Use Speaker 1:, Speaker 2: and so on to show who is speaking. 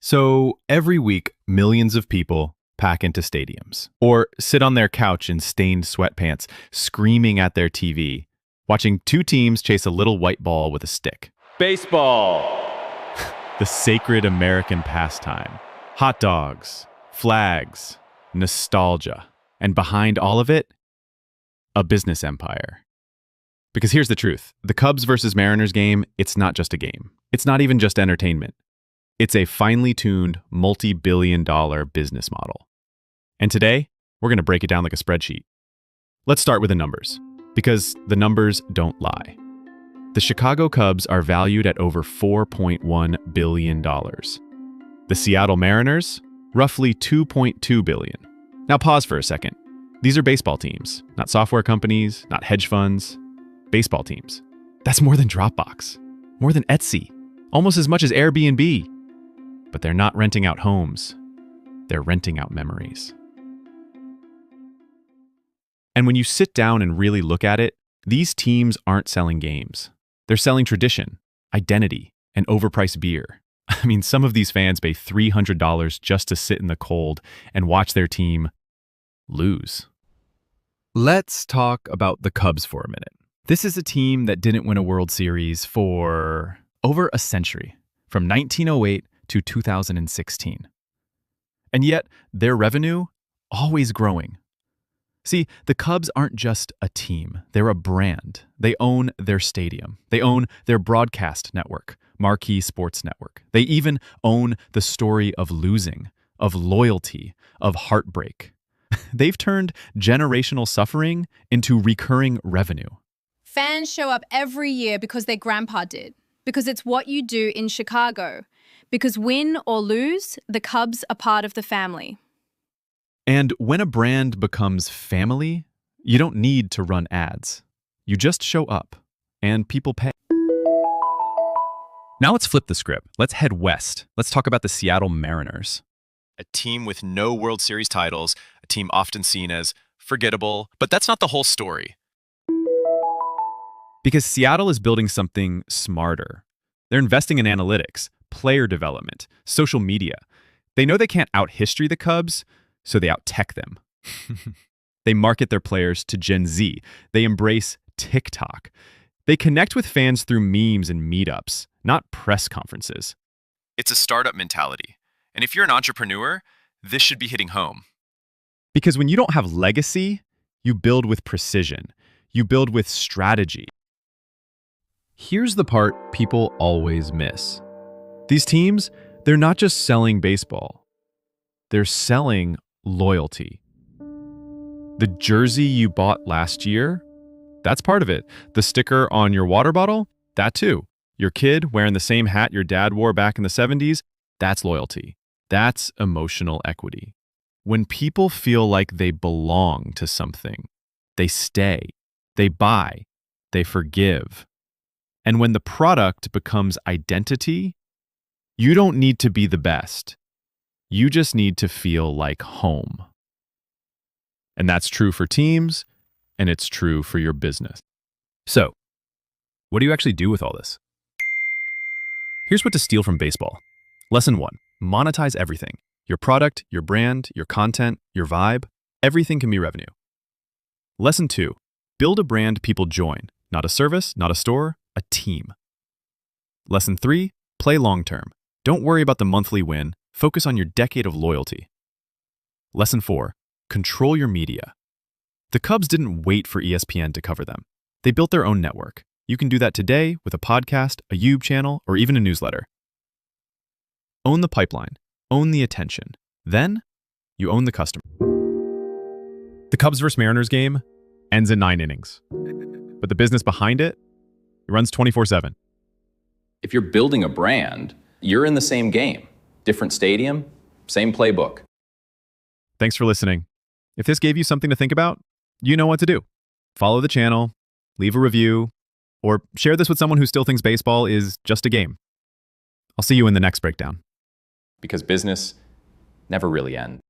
Speaker 1: So every week, millions of people pack into stadiums or sit on their couch in stained sweatpants, screaming at their TV, watching two teams chase a little white ball with a stick.
Speaker 2: Baseball.
Speaker 1: The sacred American pastime. Hot dogs, flags, nostalgia. And behind all of it, a business empire. Because here's the truth. The Cubs versus Mariners game, it's not just a game. It's not even just entertainment. It's a finely tuned, multi-billion-dollar business model. And today, we're going to break it down like a spreadsheet. Let's start with the numbers, because the numbers don't lie. The Chicago Cubs are valued at over $4.1 billion. The Seattle Mariners, roughly $2.2 billion. Now pause for a second. These are baseball teams, not software companies, not hedge funds. Baseball teams. That's more than Dropbox, more than Etsy, almost as much as Airbnb. But they're not renting out homes. They're renting out memories. And when you sit down and really look at it, these teams aren't selling games. They're selling tradition, identity, and overpriced beer. I mean, some of these fans pay $300 just to sit in the cold and watch their team lose. Let's talk about the Cubs for a minute. This is a team that didn't win a World Series for over a century, from 1908 to 2016. And yet, their revenue, always growing. See, the Cubs aren't just a team, they're a brand. They own their stadium. They own their broadcast network, Marquee Sports Network. They even own the story of losing, of loyalty, of heartbreak. They've turned generational suffering into recurring revenue.
Speaker 3: Fans show up every year because their grandpa did, because it's what you do in Chicago. Because win or lose, the Cubs are part of the family.
Speaker 1: And when a brand becomes family, you don't need to run ads. You just show up, and people pay. Now let's flip the script. Let's head west. Let's talk about the Seattle Mariners. A team with no World Series titles, a team often seen as forgettable, but that's not the whole story. Because Seattle is building something smarter. They're investing in analytics, player development, social media. They know they can't out-history the Cubs, so they out-tech them. They market their players to Gen Z. They embrace TikTok. They connect with fans through memes and meetups, not press conferences. It's a startup mentality. And if you're an entrepreneur, this should be hitting home. Because when you don't have legacy, you build with precision. You build with strategy. Here's the part people always miss. These teams, they're not just selling baseball. They're selling loyalty. The jersey you bought last year, that's part of it. The sticker on your water bottle, that too. Your kid wearing the same hat your dad wore back in the 70s, that's loyalty. That's emotional equity. When people feel like they belong to something, they stay, they buy, they forgive. And when the product becomes identity, you don't need to be the best. You just need to feel like home. And that's true for teams, and it's true for your business. So, what do you actually do with all this? Here's what to steal from baseball. Lesson 1, monetize everything. Your product, your brand, your content, your vibe, everything can be revenue. Lesson 2, build a brand people join, not a service, not a store, a team. Lesson 3, play long-term. Don't worry about the monthly win. Focus on your decade of loyalty. Lesson 4, control your media. The Cubs didn't wait for ESPN to cover them. They built their own network. You can do that today with a podcast, a YouTube channel, or even a newsletter. Own the pipeline. Own the attention. Then, you own the customer. The Cubs vs. Mariners game ends in 9 innings. But the business behind it, it runs 24/7.
Speaker 2: If you're building a brand, you're in the same game. Different stadium, same playbook.
Speaker 1: Thanks for listening. If this gave you something to think about, you know what to do. Follow the channel, leave a review, or share this with someone who still thinks baseball is just a game. I'll see you in the next breakdown.
Speaker 2: Because business never really ends.